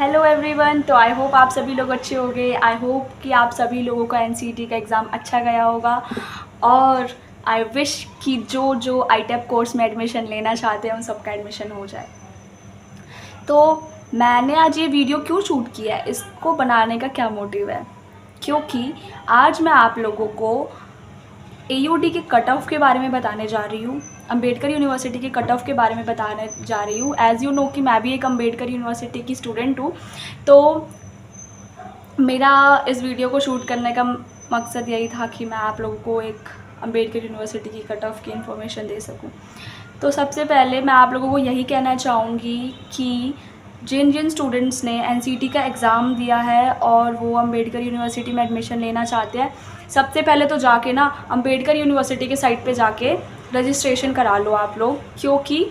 Hello everyone. तो I hope आप सभी लोग अच्छे होंगे। आई होप कि आप सभी लोगों का एनसीईटी का एग्ज़ाम अच्छा गया होगा और आई विश कि जो जो आईटेप कोर्स में एडमिशन लेना चाहते हैं उन सबका एडमिशन हो जाए। तो मैंने आज ये वीडियो क्यों शूट किया है, इसको बनाने का क्या मोटिव है, क्योंकि आज मैं आप लोगों को एयूडी के कट ऑफ के बारे में बताने जा रही हूँ, अम्बेडकर यूनिवर्सिटी के कट ऑफ के बारे में बताने जा रही हूँ। एज़ यू नो कि मैं भी एक अम्बेडकर यूनिवर्सिटी की स्टूडेंट हूँ। तो मेरा इस वीडियो को शूट करने का मकसद यही था कि मैं आप लोगों को एक अम्बेडकर यूनिवर्सिटी की कट ऑफ की इन्फॉर्मेशन दे सकूँ। तो सबसे पहले मैं आप लोगों को यही कहना चाहूँगी कि जिन जिन स्टूडेंट्स ने एनसीईटी का एग्ज़ाम दिया है और वो अम्बेडकर यूनिवर्सिटी में एडमिशन लेना चाहते हैं, सबसे पहले तो जाके ना अम्बेडकर यूनिवर्सिटी के साइट पे जाके रजिस्ट्रेशन करा लो आप लोग। क्योंकि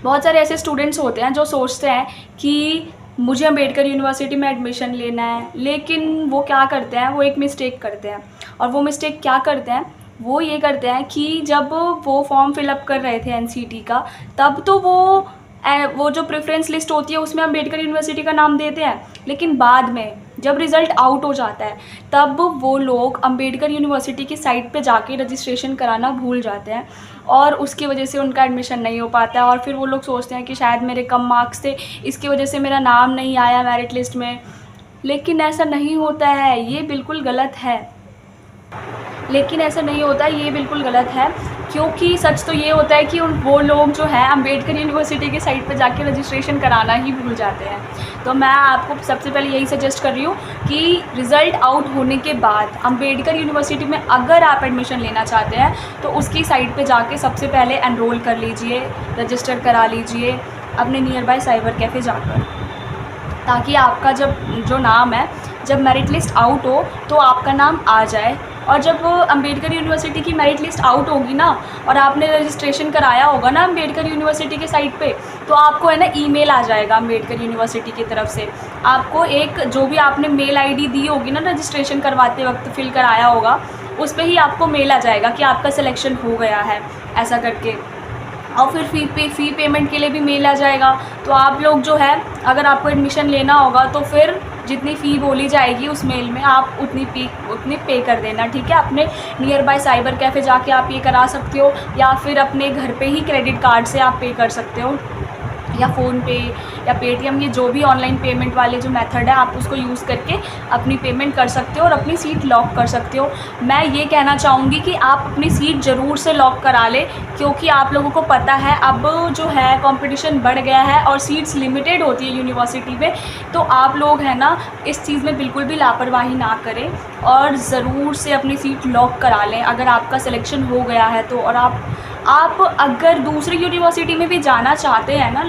बहुत सारे ऐसे स्टूडेंट्स होते हैं जो सोचते हैं कि मुझे अम्बेडकर यूनिवर्सिटी में एडमिशन लेना है, लेकिन वो क्या करते हैं, वो एक मिस्टेक करते हैं। और वो मिस्टेक क्या करते हैं, वो ये करते हैं कि जब वो फॉर्म फिलअप कर रहे थे एनसीईटी का, तब तो वो जो प्रेफरेंस लिस्ट होती है उसमें अम्बेडकर यूनिवर्सिटी का नाम देते हैं, लेकिन बाद में जब रिज़ल्ट आउट हो जाता है तब वो लोग अम्बेडकर यूनिवर्सिटी की साइट पे जाके रजिस्ट्रेशन कराना भूल जाते हैं और उसकी वजह से उनका एडमिशन नहीं हो पाता है। और फिर वो लोग सोचते हैं कि शायद मेरे कम मार्क्स थे, इसकी वजह से मेरा नाम नहीं आया मेरिट लिस्ट में। लेकिन ऐसा नहीं होता है, ये बिल्कुल गलत है। लेकिन ऐसा नहीं होता, ये बिल्कुल गलत है। क्योंकि सच तो ये होता है कि वो लोग जो है अम्बेडकर यूनिवर्सिटी के साइट पर जाके रजिस्ट्रेशन कराना ही भूल जाते हैं। तो मैं आपको सबसे पहले यही सजेस्ट कर रही हूँ कि रिज़ल्ट आउट होने के बाद अम्बेडकर यूनिवर्सिटी में अगर आप एडमिशन लेना चाहते हैं तो उसकी साइट पे जाके सबसे पहले एनरोल कर लीजिए, रजिस्टर करा लीजिए अपने नियर बाय साइबर कैफ़े जाकर, ताकि आपका जो नाम है, जब मेरिट लिस्ट आउट हो तो आपका नाम आ जाए। और जब अम्बेडकर यूनिवर्सिटी की मेरिट लिस्ट आउट होगी ना और आपने रजिस्ट्रेशन कराया होगा ना अम्बेडकर यूनिवर्सिटी के साइट पे, तो आपको है ना ईमेल आ जाएगा अम्बेडकर यूनिवर्सिटी की तरफ से। आपको एक जो भी आपने मेल आईडी दी होगी ना रजिस्ट्रेशन करवाते वक्त फिल कराया होगा, उस पर ही आपको मेल आ जाएगा कि आपका सिलेक्शन हो गया है, ऐसा करके। और फिर फ़ी पेमेंट के लिए भी मेल आ जाएगा। तो आप लोग जो है, अगर आपको एडमिशन लेना होगा तो फिर जितनी फ़ी बोली जाएगी उस मेल में आप उतनी पे कर देना, ठीक है। अपने नियर बाय साइबर कैफ़े जाके आप ये करा सकते हो, या फिर अपने घर पे ही क्रेडिट कार्ड से आप पे कर सकते हो, या फ़ोनपे या पेटीएम, ये जो भी ऑनलाइन पेमेंट वाले जो मेथड है आप उसको यूज़ करके अपनी पेमेंट कर सकते हो और अपनी सीट लॉक कर सकते हो। मैं ये कहना चाहूँगी कि आप अपनी सीट ज़रूर से लॉक करा लें, क्योंकि आप लोगों को पता है अब जो है कंपटीशन बढ़ गया है और सीट्स लिमिटेड होती है यूनिवर्सिटी में। तो आप लोग हैं ना इस चीज़ में बिल्कुल भी लापरवाही ना करें और ज़रूर से अपनी सीट लॉक करा लें अगर आपका सिलेक्शन हो गया है तो। और आप अगर दूसरी यूनिवर्सिटी में भी जाना चाहते हैं ना,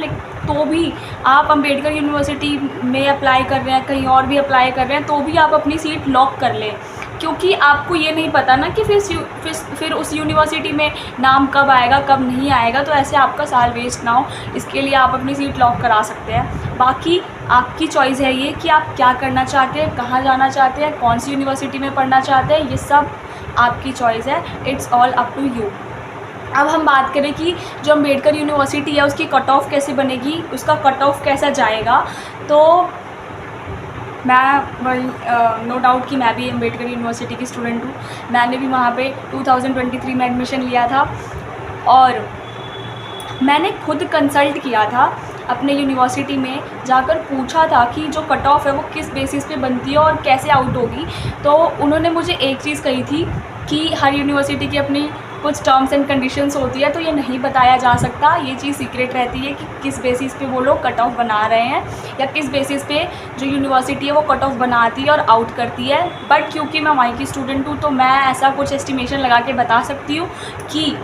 तो भी आप अम्बेडकर यूनिवर्सिटी में अप्लाई कर रहे हैं, कहीं और भी अप्लाई कर रहे हैं, तो भी आप अपनी सीट लॉक कर लें। क्योंकि आपको ये नहीं पता ना कि फिर उस यूनिवर्सिटी में नाम कब आएगा कब नहीं आएगा, तो ऐसे आपका साल वेस्ट ना हो, इसके लिए आप अपनी सीट लॉक करा सकते हैं। बाकी आपकी चॉइस है ये कि आप क्या करना चाहते हैं, कहाँ जाना चाहते हैं, कौन सी यूनिवर्सिटी में पढ़ना चाहते हैं, ये सब आपकी चॉइस है। It's all up to you. अब हम बात करें कि जो अम्बेडकर यूनिवर्सिटी है उसकी कट ऑफ कैसे बनेगी, उसका कट ऑफ कैसा जाएगा। तो मैं नो डाउट कि मैं भी अम्बेडकर यूनिवर्सिटी की स्टूडेंट हूँ। मैंने भी वहाँ पे 2023 में एडमिशन लिया था और मैंने खुद कंसल्ट किया था अपने यूनिवर्सिटी में, जाकर पूछा था कि जो कट ऑफ है वो किस बेसिस पे बनती है और कैसे आउट होगी। तो उन्होंने मुझे एक चीज़ कही थी कि हर यूनिवर्सिटी की अपनी कुछ टर्म्स एंड कंडीशंस होती है, तो ये नहीं बताया जा सकता, ये चीज़ सीक्रेट रहती है कि किस बेसिस पे वो लोग कट ऑफ बना रहे हैं या किस बेसिस पे जो यूनिवर्सिटी है वो कट ऑफ बनाती है और आउट करती है। बट क्योंकि मैं वहीं की स्टूडेंट हूँ तो मैं ऐसा कुछ एस्टिमेशन लगा के बता सकती हूँ कि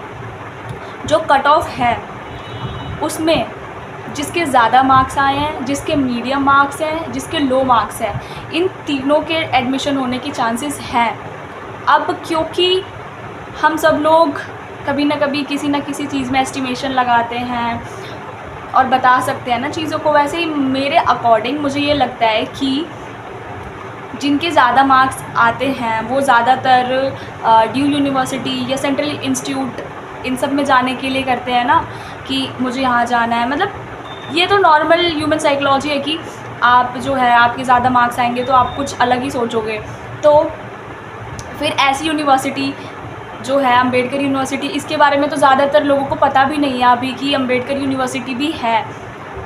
जो कट ऑफ है उसमें जिसके ज़्यादा मार्क्स आए हैं, जिसके मीडियम मार्क्स हैं, जिसके लो मार्क्स हैं, इन तीनों के एडमिशन होने की चांसेस हैं। अब क्योंकि हम सब लोग कभी ना कभी किसी न किसी चीज़ में एस्टिमेशन लगाते हैं और बता सकते हैं ना चीज़ों को, वैसे ही मेरे अकॉर्डिंग मुझे ये लगता है कि जिनके ज़्यादा मार्क्स आते हैं वो ज़्यादातर ड्यू यूनिवर्सिटी या सेंट्रल इंस्टीट्यूट इन सब में जाने के लिए करते हैं ना, कि मुझे यहाँ जाना है। मतलब ये तो नॉर्मल ह्यूमन साइकोलॉजी है कि आप जो है आपके ज़्यादा मार्क्स आएंगे तो आप कुछ अलग ही सोचोगे। तो फिर ऐसी यूनिवर्सिटी जो है अम्बेडकर यूनिवर्सिटी, इसके बारे में तो ज़्यादातर लोगों को पता भी नहीं है अभी कि अम्बेडकर यूनिवर्सिटी भी है।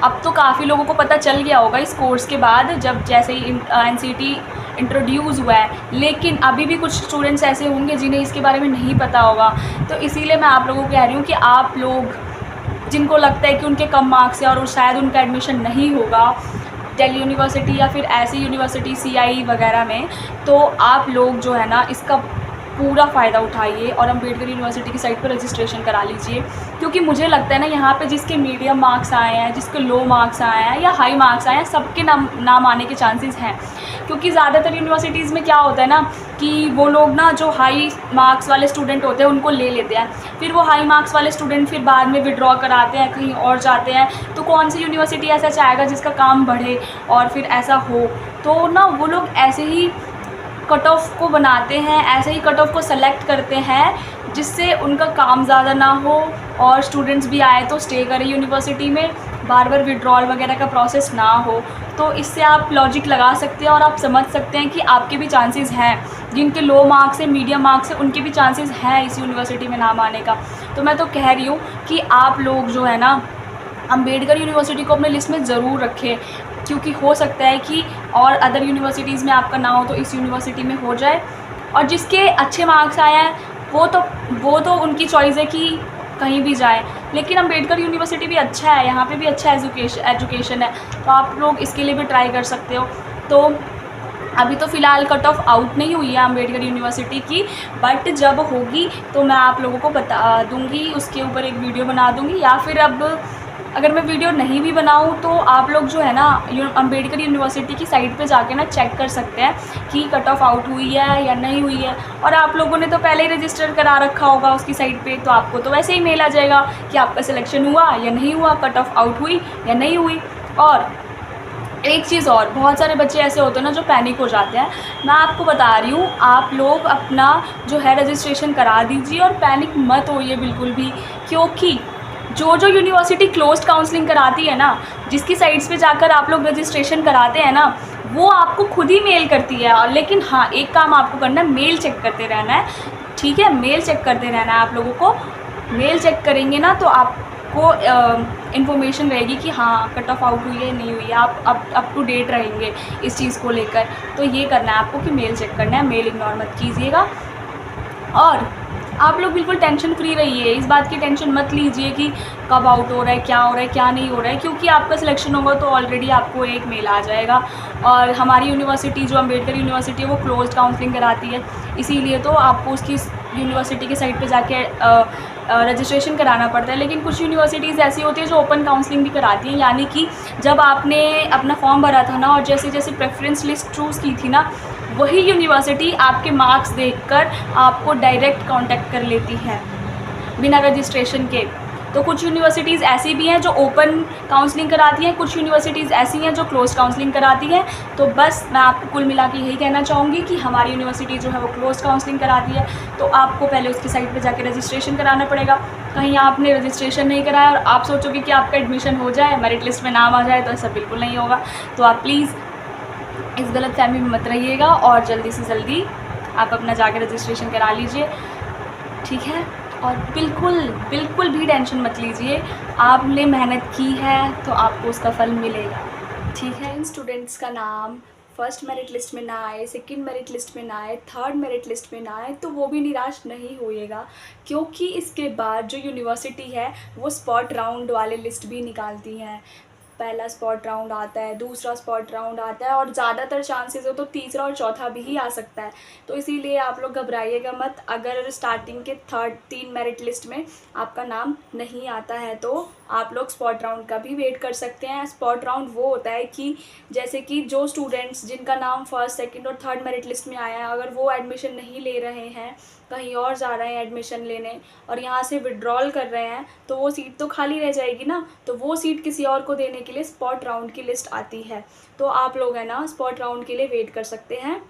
अब तो काफ़ी लोगों को पता चल गया होगा इस कोर्स के बाद, जब जैसे ही एनसीटी इंट्रोड्यूस हुआ है, लेकिन अभी भी कुछ स्टूडेंट्स ऐसे होंगे जिन्हें इसके बारे में नहीं पता होगा। तो इसीलिए मैं आप लोगों को कह रही हूँ कि आप लोग जिनको लगता है कि उनके कम मार्क्स है और शायद उनका एडमिशन नहीं होगा दिल्ली यूनिवर्सिटी या फिर ऐसी यूनिवर्सिटी सीआई वगैरह में, तो आप लोग जो है ना इसका पूरा फ़ायदा उठाइए और अम्बेडकर यूनिवर्सिटी की साइट पर रजिस्ट्रेशन करा लीजिए। क्योंकि मुझे लगता है ना यहाँ पे जिसके मीडियम मार्क्स आए हैं, जिसके लो मार्क्स आए हैं या हाई मार्क्स आए हैं, सबके नाम आने के चांसेस हैं। क्योंकि ज़्यादातर यूनिवर्सिटीज़ में क्या होता है ना कि वो लोग ना जो हाई मार्क्स वाले स्टूडेंट होते हैं उनको ले लेते हैं, फिर वो हाई मार्क्स वाले स्टूडेंट फिर बाद में विड्रॉ कराते हैं, कहीं और जाते हैं। तो कौन सी यूनिवर्सिटी ऐसा चाहेगा जिसका काम बढ़े और फिर ऐसा हो? तो ना वो लोग ऐसे ही कट ऑफ को बनाते हैं, ऐसे ही कट ऑफ को सेलेक्ट करते हैं जिससे उनका काम ज़्यादा ना हो और स्टूडेंट्स भी आए तो स्टे करें यूनिवर्सिटी में, बार बार विड्रॉल वगैरह का प्रोसेस ना हो। तो इससे आप लॉजिक लगा सकते हैं और आप समझ सकते हैं कि आपके भी चांसेस हैं, जिनके लो मार्क्स है, मीडियम मार्क्स है, उनके भी चांसेस हैं इस यूनिवर्सिटी में नाम आने का। तो मैं तो कह रही हूँ कि आप लोग जो है ना अम्बेडकर यूनिवर्सिटी को अपने लिस्ट में ज़रूर रखें, क्योंकि हो सकता है कि और अदर यूनिवर्सिटीज़ में आपका ना हो तो इस यूनिवर्सिटी में हो जाए। और जिसके अच्छे मार्क्स आए हैं वो तो उनकी चॉइस है कि कहीं भी जाए, लेकिन अम्बेडकर यूनिवर्सिटी भी अच्छा है, यहाँ पे भी अच्छा एजुकेशन है, तो आप लोग इसके लिए भी ट्राई कर सकते हो। तो अभी तो फ़िलहाल कट ऑफ आउट नहीं हुई है अम्बेडकर यूनिवर्सिटी की, बट जब होगी तो मैं आप लोगों को बता दूँगी, उसके ऊपर एक वीडियो बना दूँगी। या फिर अब अगर मैं वीडियो नहीं भी बनाऊँ तो आप लोग जो है ना अम्बेडकर यूनिवर्सिटी की साइट पे जाके ना चेक कर सकते हैं कि कट ऑफ आउट हुई है या नहीं हुई है। और आप लोगों ने तो पहले ही रजिस्टर करा रखा होगा उसकी साइट पे, तो आपको तो वैसे ही मेल आ जाएगा कि आपका सिलेक्शन हुआ या नहीं हुआ, कट ऑफ आउट हुई या नहीं हुई। और एक चीज़ और, बहुत सारे बच्चे ऐसे होते हैं ना जो पैनिक हो जाते हैं। मैं आपको बता रही हूँ, आप लोग अपना जो है रजिस्ट्रेशन करा दीजिए और पैनिक मत होइए बिल्कुल भी, क्योंकि जो यूनिवर्सिटी क्लोज्ड काउंसलिंग कराती है ना, जिसकी साइट्स पे जाकर आप लोग रजिस्ट्रेशन कराते हैं ना, वो आपको खुद ही मेल करती है। और लेकिन हाँ, एक काम आपको करना है, मेल चेक करते रहना है, ठीक है? मेल चेक करते रहना है। आप लोगों को मेल चेक करेंगे ना तो आपको इन्फॉर्मेशन रहेगी कि हाँ कट ऑफ आउट हुई है नहीं हुई है, आप अप टू डेट रहेंगे इस चीज़ को लेकर। तो ये करना है आपको कि मेल चेक करना है, मेल इग्नोर मत कीजिएगा। और आप लोग बिल्कुल टेंशन फ्री रहिए, इस बात की टेंशन मत लीजिए कि कब आउट हो रहा है, क्या हो रहा है, क्या नहीं हो रहा है, क्योंकि आपका सिलेक्शन होगा तो ऑलरेडी आपको एक मेल आ जाएगा। और हमारी यूनिवर्सिटी जो अम्बेडकर यूनिवर्सिटी है वो क्लोज्ड काउंसलिंग कराती है, इसीलिए तो आपको उसकी यूनिवर्सिटी के साइट पे जाके रजिस्ट्रेशन कराना पड़ता है। लेकिन कुछ यूनिवर्सिटीज़ ऐसी होती है जो ओपन काउंसलिंग भी कराती हैं, यानी कि जब आपने अपना फॉर्म भरा था ना और जैसे जैसे प्रेफरेंस लिस्ट चूज़ की थी ना, वही यूनिवर्सिटी आपके मार्क्स देखकर आपको डायरेक्ट कांटेक्ट कर लेती है बिना रजिस्ट्रेशन के। तो कुछ यूनिवर्सिटीज़ ऐसी भी हैं जो ओपन काउंसलिंग कराती हैं, कुछ यूनिवर्सिटीज़ ऐसी हैं जो क्लोज काउंसलिंग कराती हैं। तो बस मैं आपको कुल मिला के यही कहना चाहूँगी कि हमारी यूनिवर्सिटी जो है वो क्लोज काउंसलिंग कराती है, तो आपको पहले उसकी साइट पे जाके रजिस्ट्रेशन कराना पड़ेगा। कहीं आपने रजिस्ट्रेशन नहीं कराया और आप सोचोगे कि आपका एडमिशन हो जाए, मेरिट लिस्ट में नाम आ जाए, तो ऐसा बिल्कुल नहीं होगा। तो आप प्लीज़ इस गलतफहमी में मत रहिएगा और जल्दी से जल्दी आप अपना जाके रजिस्ट्रेशन करा लीजिए, ठीक है? और बिल्कुल भी टेंशन मत लीजिए, आपने मेहनत की है तो आपको उसका फल मिलेगा, ठीक है? इन स्टूडेंट्स का नाम फर्स्ट मेरिट लिस्ट में ना आए, सेकंड मेरिट लिस्ट में ना आए, थर्ड मेरिट लिस्ट में ना आए, तो वो भी निराश नहीं होइएगा, क्योंकि इसके बाद जो यूनिवर्सिटी है वो स्पॉट राउंड वाले लिस्ट भी निकालती हैं। पहला स्पॉट राउंड आता है, दूसरा स्पॉट राउंड आता है और ज़्यादातर चांसेस हो तो तीसरा और चौथा भी आ सकता है। तो इसीलिए आप लोग घबराइएगा मत, अगर स्टार्टिंग के 3 मेरिट लिस्ट में आपका नाम नहीं आता है तो आप लोग स्पॉट राउंड का भी वेट कर सकते हैं। स्पॉट राउंड वो होता है कि जैसे कि जो स्टूडेंट्स जिनका नाम फर्स्ट, सेकंड और थर्ड मेरिट लिस्ट में आया है, अगर वो एडमिशन नहीं ले रहे हैं, कहीं और जा रहे हैं एडमिशन लेने और यहाँ से विड्रॉल कर रहे हैं, तो वो सीट तो खाली रह जाएगी ना, तो वो सीट किसी और को देने के लिए स्पॉट राउंड की लिस्ट आती है। तो आप लोग है ना स्पॉट राउंड के लिए वेट कर सकते हैं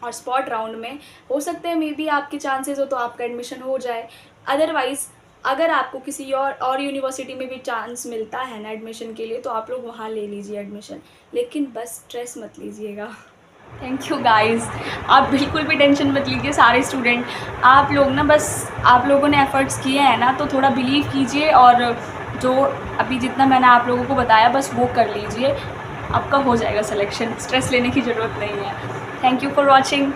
और स्पॉट राउंड में हो सकता है मे बी आपके चांसेस हो तो आपका एडमिशन हो जाए, अदरवाइज़ अगर आपको किसी और यूनिवर्सिटी में भी चांस मिलता है ना एडमिशन के लिए, तो आप लोग वहाँ ले लीजिए एडमिशन, लेकिन बस स्ट्रेस मत लीजिएगा। Thank you guys. आप बिल्कुल भी टेंशन मत लीजिए सारे स्टूडेंट, आप लोग ना बस, आप लोगों ने एफ़र्ट्स किए हैं ना, तो थोड़ा बिलीव कीजिए और जो अभी जितना मैंने आप लोगों को बताया बस वो कर लीजिए, आपका हो जाएगा सिलेक्शन, स्ट्रेस लेने की ज़रूरत नहीं है। Thank you for watching.